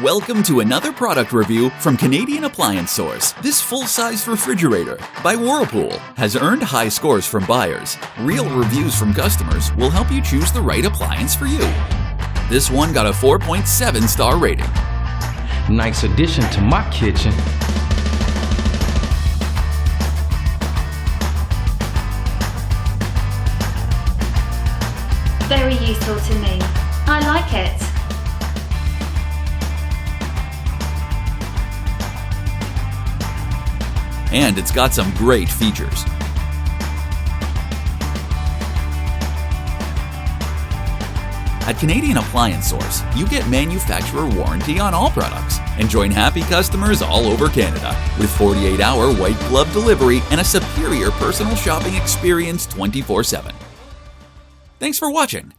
Welcome to another product review from Canadian Appliance Source. This full-size refrigerator by Whirlpool has earned high scores from buyers. Real reviews from customers will help you choose the right appliance for you. This one got a 4.7-star rating. Nice addition to my kitchen. Very useful to me. I like it. And it's got some great features. At Canadian Appliance Source, you get manufacturer warranty on all products and join happy customers all over Canada with 48-hour white glove delivery and a superior personal shopping experience 24/7. Thanks for watching.